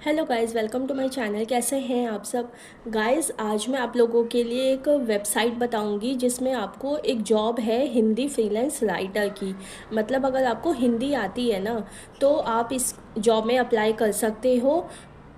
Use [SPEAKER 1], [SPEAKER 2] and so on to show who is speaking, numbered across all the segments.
[SPEAKER 1] Hello guys, welcome to my channel. कैसे हैं आप सब गाइस? आज मैं आप लोगों के लिए एक वेबसाइट बताऊंगी जिसमें आपको एक जॉब है हिंदी फ्रीलांस राइटर की। मतलब अगर आपको हिंदी आती है ना, तो आप इस जॉब में अप्लाई कर सकते हो।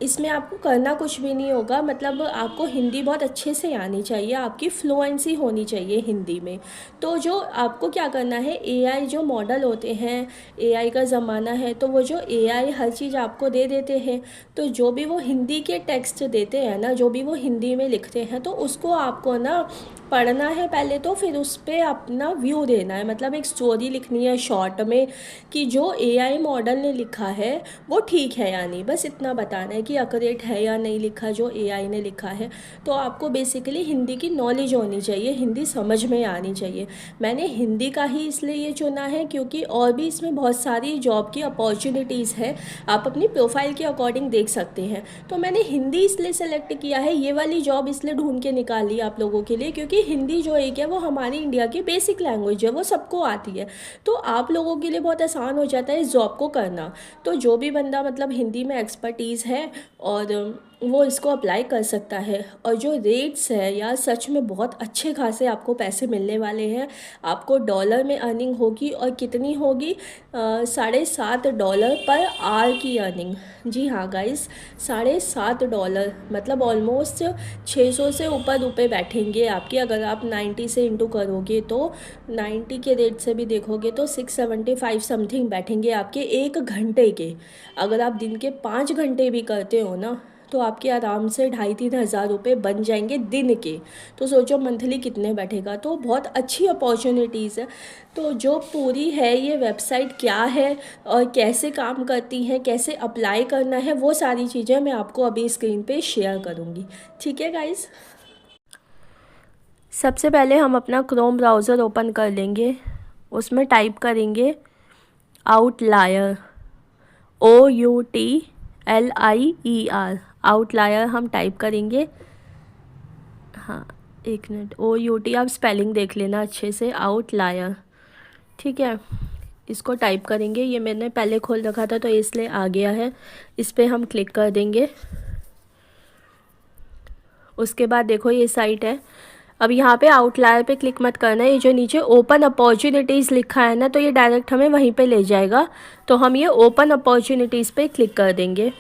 [SPEAKER 1] इसमें आपको करना कुछ भी नहीं होगा। मतलब आपको हिंदी बहुत अच्छे से आनी चाहिए, आपकी फ्लुएंसी होनी चाहिए हिंदी में। तो जो आपको क्या करना है, एआई जो मॉडल होते हैं, एआई का ज़माना है, तो वो जो एआई हर चीज़ आपको दे देते हैं। तो जो भी वो हिंदी के टेक्स्ट देते हैं ना, जो भी वो हिंदी में लिखते हैं, तो उसको आपको ना पढ़ना है पहले, तो फिर उस पर अपना व्यू देना है। मतलब एक स्टोरी लिखनी है शॉर्ट में कि जो एआई मॉडल ने लिखा है वो ठीक है या नहीं, बस इतना बताना है कि अक्यूरेट है या नहीं लिखा जो एआई ने लिखा है। तो आपको बेसिकली हिंदी की नॉलेज होनी चाहिए, हिंदी समझ में आनी चाहिए। मैंने हिंदी का ही इसलिए ये चुना है क्योंकि और भी इसमें बहुत सारी जॉब की अपॉर्चुनिटीज़ है, आप अपनी प्रोफाइल के अकॉर्डिंग देख सकते हैं। तो मैंने हिंदी इसलिए सेलेक्ट किया है, ये वाली जॉब इसलिए ढूंढ के निकाली आप लोगों के लिए, क्योंकि हिंदी जो एक है वो हमारी इंडिया की बेसिक लैंग्वेज है, वो सबको आती है। तो आप लोगों के लिए बहुत आसान हो जाता है इस जॉब को करना। तो जो भी बंदा मतलब हिंदी में एक्सपर्टीज़ है और वो इसको अप्लाई कर सकता है। और जो रेट्स है यार, सच में बहुत अच्छे खासे आपको पैसे मिलने वाले हैं। आपको डॉलर में अर्निंग होगी, और कितनी होगी, $7.5 पर आवर की अर्निंग। जी हाँ गाइस, $7.5 मतलब ऑलमोस्ट 600 से ऊपर रुपए बैठेंगे आपके। अगर आप 90 से इंटू करोगे तो 90 के रेट से भी देखोगे तो 675 समथिंग बैठेंगे आपके एक घंटे के। अगर आप दिन के 5 घंटे भी करते हो ना, तो आपके आराम से 2,500-3,000 रुपये बन जाएंगे दिन के। तो सोचो मंथली कितने बैठेगा। तो बहुत अच्छी अपॉर्चुनिटीज़ है। तो जो पूरी है ये वेबसाइट क्या है और कैसे काम करती हैं, कैसे अप्लाई करना है, वो सारी चीज़ें मैं आपको अभी स्क्रीन पे शेयर करूँगी। ठीक है गाइस, सबसे पहले हम अपना क्रोम ब्राउज़र ओपन कर लेंगे। उसमें टाइप करेंगे आउटलायर, OUTLIER, आउटलायर हम टाइप करेंगे। हाँ, एक मिनट, OUT आप स्पेलिंग देख लेना अच्छे से, आउटलायर। ठीक है, इसको टाइप करेंगे। ये मैंने पहले खोल रखा था तो इसलिए आ गया है। इस पर हम क्लिक कर देंगे। उसके बाद देखो ये साइट है। अब यहाँ पे आउटलायर पे क्लिक मत करना है, ये जो नीचे ओपन अपॉर्चुनिटीज़ लिखा है ना, तो ये डायरेक्ट हमें वहीं पे ले जाएगा। तो हम ये ओपन अपॉर्चुनिटीज़ पे क्लिक कर देंगे।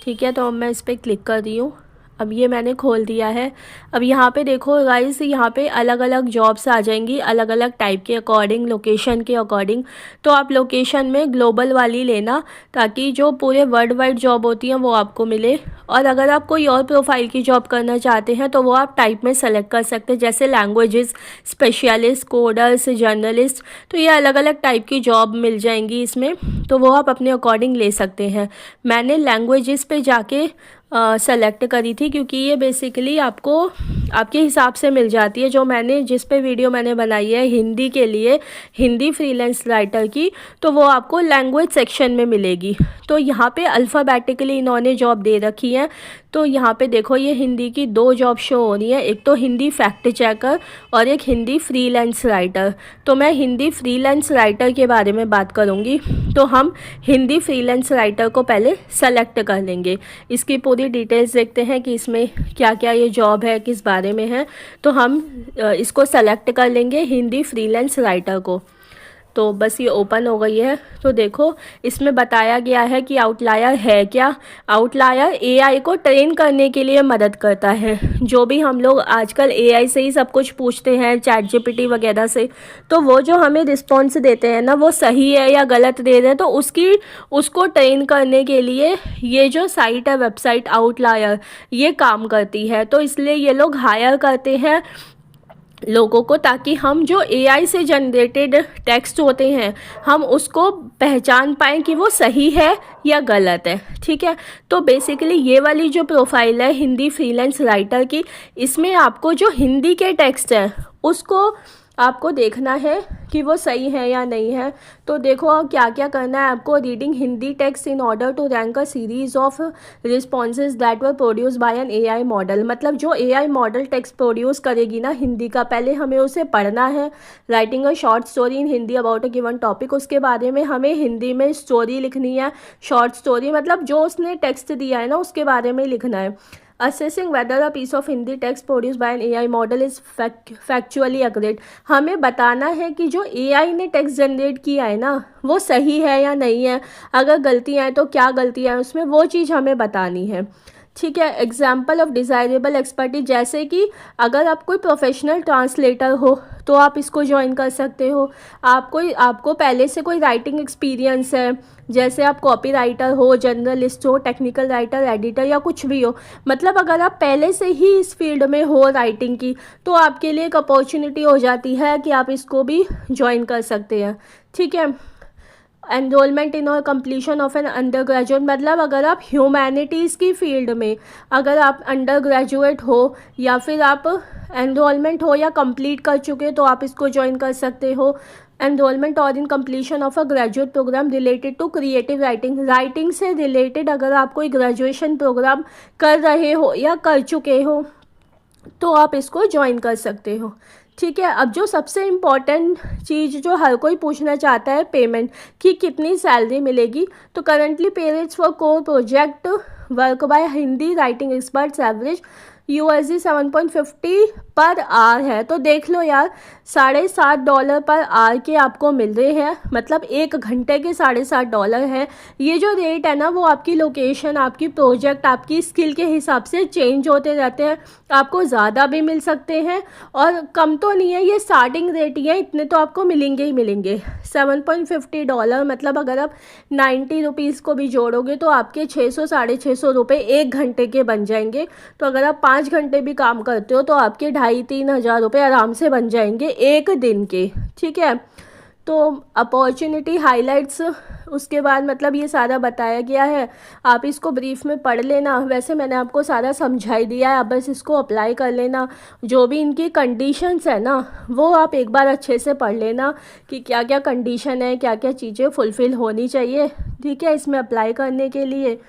[SPEAKER 1] ठीक है, तो अब मैं इस पर क्लिक कर रही हूँ। अब ये मैंने खोल दिया है। अब यहाँ पे देखो गाइस, यहाँ पे अलग अलग जॉब्स आ जाएंगी, अलग अलग टाइप के अकॉर्डिंग, लोकेशन के अकॉर्डिंग। तो आप लोकेशन में ग्लोबल वाली लेना, ताकि जो पूरे वर्ल्ड वाइड जॉब होती हैं वो आपको मिले। और अगर आप कोई और प्रोफाइल की जॉब करना चाहते हैं तो वो आप टाइप में सेलेक्ट कर सकते हैं, जैसे लैंग्वेजेस, स्पेशलिस्ट, कोडर्स, जर्नलिस्ट। तो ये अलग अलग टाइप की जॉब मिल जाएंगी इसमें, तो वो आप अपने अकॉर्डिंग ले सकते हैं। मैंने लैंग्वेजेस पे जाके सेलेक्ट करी थी, क्योंकि ये बेसिकली आपको आपके हिसाब से मिल जाती है। जो मैंने जिस पे वीडियो मैंने बनाई है हिंदी के लिए, हिंदी फ्रीलांस राइटर की, तो वो आपको लैंग्वेज सेक्शन में मिलेगी। तो यहाँ पे अल्फ़ाबेटिकली इन्होंने जॉब दे रखी है। तो यहाँ पे देखो ये हिंदी की 2 जॉब शो हो रही है, एक तो हिंदी फैक्ट चेकर और एक हिंदी फ्रीलांस राइटर। तो मैं हिंदी फ्रीलांस राइटर के बारे में बात करूँगी। तो हम हिंदी फ्रीलांस राइटर को पहले सेलेक्ट कर लेंगे। इसकी पूरी डिटेल्स देखते हैं कि इसमें क्या क्या ये जॉब है, किस बारे में है। तो हम इसको सेलेक्ट कर लेंगे, हिंदी फ्रीलांस राइटर को। तो बस ये ओपन हो गई है। तो देखो इसमें बताया गया है कि आउटलायर है क्या। आउटलायर एआई को ट्रेन करने के लिए मदद करता है। जो भी हम लोग आजकल एआई से ही सब कुछ पूछते हैं, चैट जीपीटी वगैरह से, तो वो जो हमें रिस्पॉन्स देते हैं ना, वो सही है या गलत दे रहे हैं, तो उसको ट्रेन करने के लिए ये जो साइट है, वेबसाइट आउटलायर, ये काम करती है। तो इसलिए ये लोग हायर करते हैं लोगों को, ताकि हम जो एआई से जनरेटेड टेक्स्ट होते हैं हम उसको पहचान पाएँ कि वो सही है या गलत है। ठीक है, तो बेसिकली ये वाली जो प्रोफाइल है हिंदी फ्रीलांस राइटर की, इसमें आपको जो हिंदी के टेक्स्ट हैं उसको आपको देखना है कि वो सही है या नहीं है। तो देखो क्या क्या करना है आपको। Reading Hindi text in order to rank a series of responses that were produced by an AI model. मतलब जो एआई मॉडल टेक्स्ट प्रोड्यूस करेगी ना हिंदी का, पहले हमें उसे पढ़ना है। Writing a short story in Hindi about a given topic, उसके बारे में हमें हिंदी में स्टोरी लिखनी है। शॉर्ट स्टोरी मतलब जो उसने टेक्स्ट दिया है ना उसके बारे में लिखना है। Assessing whether a piece of Hindi text produced by an AI model is factually accurate. हमें बताना है कि जो एआई ने टेक्स्ट जनरेट किया है ना वो सही है या नहीं है। अगर गलतियाँ हैं तो क्या गलतियाँ हैं उसमें, वो चीज़ हमें बतानी है। ठीक है। एग्जाम्पल ऑफ डिज़ायरेबल एक्सपर्टीज, जैसे कि अगर आप कोई प्रोफेशनल ट्रांसलेटर हो तो आप इसको ज्वाइन कर सकते हो। आपको पहले से कोई राइटिंग एक्सपीरियंस है, जैसे आप कॉपी राइटर हो, जर्नलिस्ट हो, टेक्निकल राइटर, एडिटर या कुछ भी हो। मतलब अगर आप पहले से ही इस फील्ड में हो राइटिंग की, तो आपके लिए एक अपॉर्चुनिटी हो जाती है कि आप इसको भी ज्वाइन कर सकते हैं। ठीक है। एनरोलमेंट इन और completion of an undergraduate, मतलब अगर आप ह्यूमैनिटीज़ की फील्ड में अगर आप अंडर ग्रेजुएट हो या फिर आप एनरोलमेंट हो या कंप्लीट कर चुके तो आप इसको ज्वाइन कर सकते हो। एनरोलमेंट और in completion of a graduate programme related to creative writing, writing से रिलेटेड अगर आप कोई ग्रेजुएशन प्रोग्राम कर रहे हो या कर चुके हो तो आप इसको ज्वाइन कर सकते हो। ठीक है। अब जो सबसे इम्पॉर्टेंट चीज़ जो हर कोई पूछना चाहता है, पेमेंट की कितनी सैलरी मिलेगी। तो करंटली पे rates for core project work by Hindi writing experts average $7.50 per hour है। तो देख लो यार, $7.50 पर आवर के आपको मिल रहे हैं, मतलब 1 घंटे के $7.50 है। ये जो रेट है ना वो आपकी लोकेशन, आपकी प्रोजेक्ट, आपकी स्किल के हिसाब से चेंज होते रहते हैं। आपको ज़्यादा भी मिल सकते हैं और कम तो नहीं है, ये स्टार्टिंग रेट ही है, इतने तो आपको मिलेंगे ही मिलेंगे। $7.50 मतलब अगर आप 90 रुपीज़ को भी जोड़ोगे तो आपके 600 650 रुपये 1 घंटे के बन जाएंगे। तो अगर आप 5 घंटे भी काम करते हो तो आपके 2,500-3 हज़ार रुपये आराम से बन जाएंगे 1 दिन के। ठीक है। तो अपॉर्चुनिटी हाइलाइट्स उसके बाद मतलब ये सारा बताया गया है, आप इसको ब्रीफ में पढ़ लेना। वैसे मैंने आपको सारा समझा ही दिया है, आप बस इसको अप्लाई कर लेना। जो भी इनकी कंडीशंस है ना वो आप एक बार अच्छे से पढ़ लेना कि क्या क्या कंडीशन है, क्या क्या चीज़ें फुलफ़िल होनी चाहिए। ठीक है, इसमें अप्लाई करने के लिए।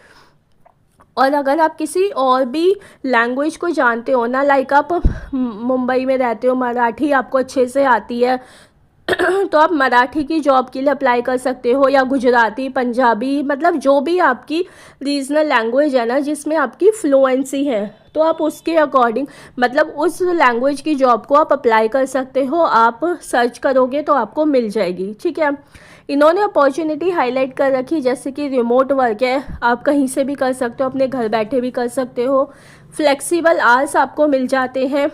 [SPEAKER 1] और अगर आप किसी और भी लैंग्वेज को जानते हो ना, लाइक आप मुंबई में रहते हो, मराठी आपको अच्छे से आती है तो आप मराठी की जॉब के लिए अप्लाई कर सकते हो, या गुजराती, पंजाबी, मतलब जो भी आपकी रीजनल लैंग्वेज है ना जिसमें आपकी फ्लुएंसी है तो आप उसके अकॉर्डिंग मतलब उस लैंग्वेज की जॉब को आप अप्लाई कर सकते हो। आप सर्च करोगे तो आपको मिल जाएगी। ठीक है। इन्होंने अपॉर्चुनिटी हाईलाइट कर रखी, जैसे कि रिमोट वर्क है, आप कहीं से भी कर सकते हो, अपने घर बैठे भी कर सकते हो। फ्लेक्सिबल आवर्स आपको मिल जाते हैं।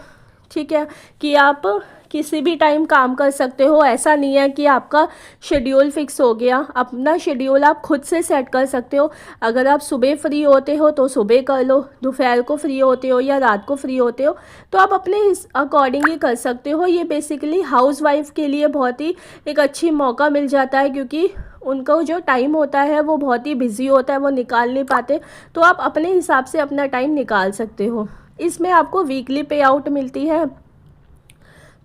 [SPEAKER 1] ठीक है, कि आप किसी भी टाइम काम कर सकते हो, ऐसा नहीं है कि आपका शेड्यूल फिक्स हो गया। अपना शेड्यूल आप खुद से सेट कर सकते हो। अगर आप सुबह फ्री होते हो तो सुबह कर लो, दोपहर को फ्री होते हो या रात को फ्री होते हो तो आप अपने इस अकॉर्डिंग ही कर सकते हो। ये बेसिकली हाउस वाइफ के लिए बहुत ही एक अच्छी मौका मिल जाता है, क्योंकि उनका जो टाइम होता है वो बहुत ही बिजी होता है, वो निकाल नहीं पाते। तो आप अपने हिसाब से अपना टाइम निकाल सकते हो। इसमें आपको वीकली पे आउट मिलती है,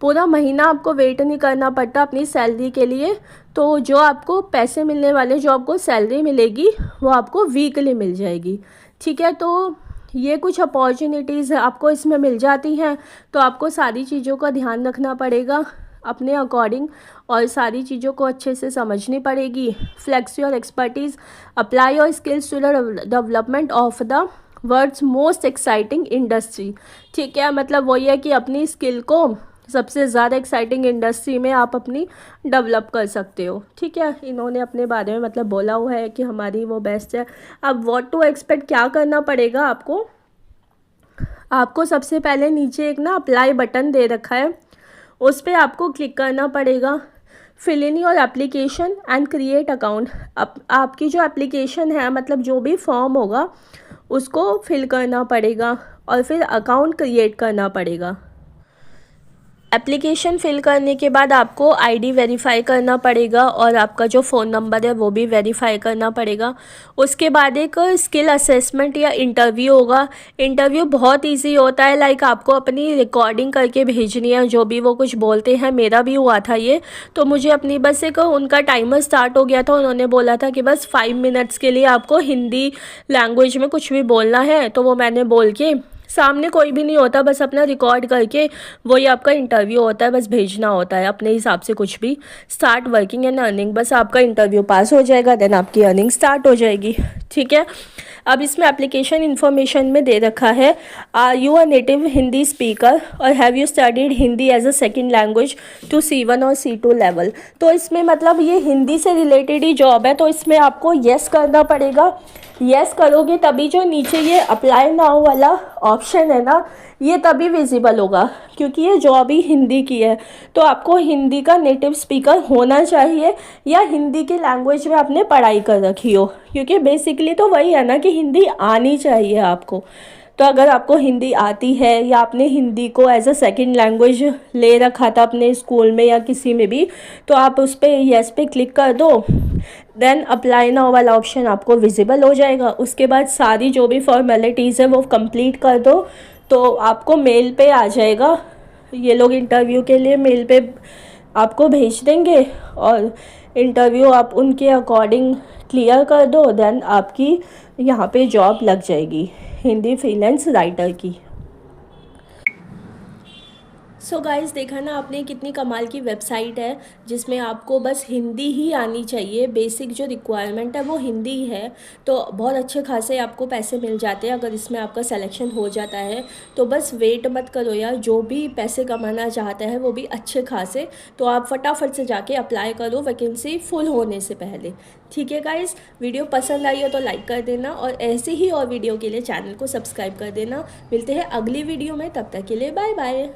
[SPEAKER 1] पूरा महीना आपको वेट नहीं करना पड़ता अपनी सैलरी के लिए। तो जो आपको पैसे मिलने वाले, जो आपको सैलरी मिलेगी वो आपको वीकली मिल जाएगी। ठीक है। तो ये कुछ अपॉर्चुनिटीज़ आपको इसमें मिल जाती हैं। तो आपको सारी चीज़ों का ध्यान रखना पड़ेगा अपने अकॉर्डिंग और सारी चीज़ों को अच्छे से समझनी पड़ेगी। Flex your expertise, apply your skills to the development of the world's most exciting industry. ठीक है, मतलब वही है कि अपनी स्किल को सबसे ज़्यादा एक्साइटिंग इंडस्ट्री में आप अपनी डेवलप कर सकते हो। ठीक है, इन्होंने अपने बारे में मतलब बोला हुआ है कि हमारी वो बेस्ट है। अब व्हाट टू एक्सपेक्ट क्या करना पड़ेगा आपको सबसे पहले नीचे एक ना अप्लाई बटन दे रखा है, उस पर आपको क्लिक करना पड़ेगा। Fill in your application and create account. आपकी जो एप्लीकेशन है मतलब जो भी फॉर्म होगा उसको फिल करना पड़ेगा और फिर अकाउंट क्रिएट करना पड़ेगा। एप्लीकेशन फ़िल करने के बाद आपको आईडी वेरीफ़ाई करना पड़ेगा और आपका जो फ़ोन नंबर है वो भी वेरीफ़ाई करना पड़ेगा। उसके बाद एक स्किल असेसमेंट या इंटरव्यू होगा। इंटरव्यू बहुत इजी होता है, लाइक आपको अपनी रिकॉर्डिंग करके भेजनी है जो भी वो कुछ बोलते हैं। मेरा भी हुआ था ये, तो मुझे अपनी बस एक उनका टाइमर स्टार्ट हो गया था, उन्होंने बोला था कि बस 5 मिनट्स के लिए आपको हिंदी लैंग्वेज में कुछ भी बोलना है, तो वो मैंने बोल के, सामने कोई भी नहीं होता, बस अपना रिकॉर्ड करके वही आपका इंटरव्यू होता है, बस भेजना होता है अपने हिसाब से कुछ भी। स्टार्ट वर्किंग एंड अर्निंग, बस आपका इंटरव्यू पास हो जाएगा देन आपकी अर्निंग स्टार्ट हो जाएगी। ठीक है, अब इसमें एप्लीकेशन इन्फॉर्मेशन में दे रखा है, are you a native Hindi speaker और have you studied Hindi as a second language to C1 और C2 लेवल। तो इसमें मतलब ये हिंदी से रिलेटेड ही जॉब है, तो इसमें आपको येस करना पड़ेगा। येस करोगे तभी जो नीचे ये अप्लाई नाउ वाला ऑप्शन है ना, ये तभी विजिबल होगा, क्योंकि ये जॉब ही हिंदी की है। तो आपको हिंदी का नेटिव स्पीकर होना चाहिए या हिंदी की लैंग्वेज में आपने पढ़ाई कर रखी हो, क्योंकि बेसिकली तो वही है ना कि हिंदी आनी चाहिए आपको। तो अगर आपको हिंदी आती है या आपने हिंदी को एज अ सेकेंड लैंग्वेज ले रखा था अपने स्कूल में या किसी में भी, तो आप उस पर येस पे क्लिक कर दो, देन अप्लाई नाउ वाला ऑप्शन आपको विजिबल हो जाएगा। उसके बाद सारी जो भी फॉर्मेलिटीज़ है वो कंप्लीट कर दो, तो आपको मेल पे आ जाएगा। ये लोग इंटरव्यू के लिए मेल पे आपको भेज देंगे और इंटरव्यू आप उनके अकॉर्डिंग क्लियर कर दो, देन आपकी यहाँ पे जॉब लग जाएगी हिंदी फ्रीलांस राइटर की। सो गाइस, देखा ना आपने कितनी कमाल की वेबसाइट है जिसमें आपको बस हिंदी ही आनी चाहिए। बेसिक जो रिक्वायरमेंट है वो हिंदी ही है, तो बहुत अच्छे खासे आपको पैसे मिल जाते हैं अगर इसमें आपका सिलेक्शन हो जाता है। तो बस वेट मत करो यार, जो भी पैसे कमाना चाहता है वो भी अच्छे खासे, तो आप फटाफट से जाके अप्लाई करो वैकेंसी फुल होने से पहले। ठीक है गाइस, वीडियो पसंद आई हो तो लाइक कर देना और ऐसे ही और वीडियो के लिए चैनल को सब्सक्राइब कर देना। मिलते हैं अगली वीडियो में, तब तक के लिए बाय बाय।